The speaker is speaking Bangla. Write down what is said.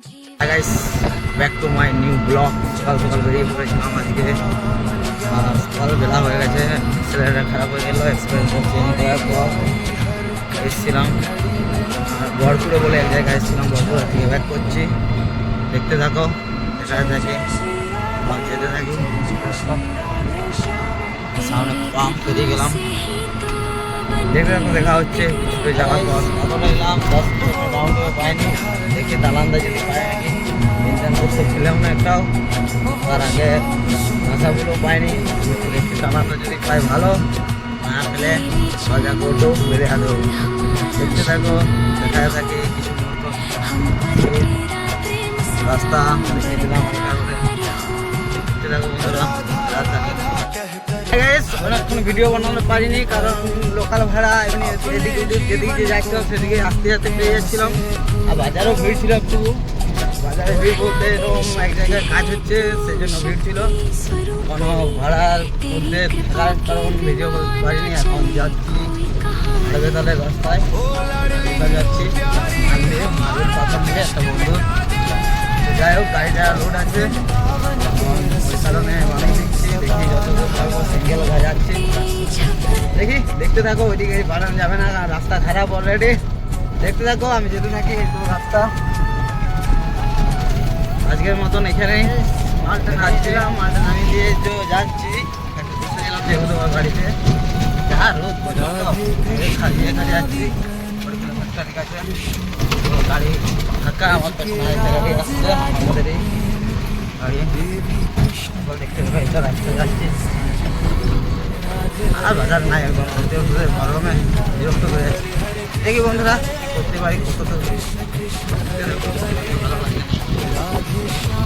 Guys, back to my new blog. সকাল সকাল বেরিয়ে পড়েছিলাম আজকে, আর সকাল বেলা হয়ে গেছে, ছেলেটা খারাপ হয়ে গেল। এক্সপিরিয়েন্স চেঞ্জ করার পর এসেছিলাম বরপুরে বলে এক জায়গায় এসেছিলাম, বরপুর থেকে ব্যাক করছি। দেখতে থাকো, দেখাতে থাকি, যেতে থাকি। সামনে পাম্প পেরিয়ে গেলাম, দেখতে থাকো, দেখা হচ্ছে কিছুটা যাওয়ার পর। কতটা এলাম 10 মিনিট রাউন্ড পাইনি, দেখি দালানদা যদি পাই নাকি। ইন্টারন করতে ছিলাম না একটাও, তার আগে ভাষাগুলো পাইনি। দেখি দালানদা যদি পাই ভালো, না পেলে মজা করবো, বেড়ে আদৌ। দেখতে থাকো, দেখা থাকি কিছু মুহূর্ত। রাস্তা দেখিয়ে দিলাম হালকা করে। দেখতে থাকো বন্ধুরা, রাস্তা অনেকক্ষণ ভিডিও বানাতে পারিনি, কারণ লোকাল ভাড়া এমনি এদিকে যেদিকে যাচ্ছিলাম সেদিকে আসতে আসতে পেয়ে যাচ্ছিলাম। আর বাজারেও ভিড় ছিল একটু। বাজারে ভিড় বলতে এরকম এক জায়গায় কাজ হচ্ছে, সেই জন্য ভিড় ছিল। কোনো ভাড়ার মধ্যে থাকার কারণ ভিডিও করতে পারিনি। এখন যাচ্ছি তালে রাস্তায়, যাচ্ছি দিয়ে মাঝের পাথর থেকে একটা বন্ধু। যাই হোক, গাড়িটা রোড আছে, ওই কারণে অনেক দিচ্ছি। দেখি যতদূর পারবো সিঙ্গেল হয়ে যাচ্ছি। দেখি, দেখতে থাকো। ওইদিকে বাড়ানো যাবে না, রাস্তা খারাপ অলরেডি। দেখতে থাকো, আমি যেতে থাকি এই তো রাস্তা। আজকের মতন এখানেই মালটা নাচছিলাম, মালটা নামিয়ে দিয়ে যাচ্ছি। একটা বসে গেলাম যেহেতু গাড়িতে, যা রোদ পর্যন্ত খালিয়ে যাচ্ছি। ঠিক আছে, গাড়ি ফাঁকা, আমার পেছনে গাড়ি আসছে, আমাদেরই গাড়ি। দেখতে পাই এটা রাস্তা যাচ্ছি, আর বাজার নাই একদম। গরমে বিরক্ত করে যাচ্ছি। দেখি বন্ধুরা করতে পারি কত।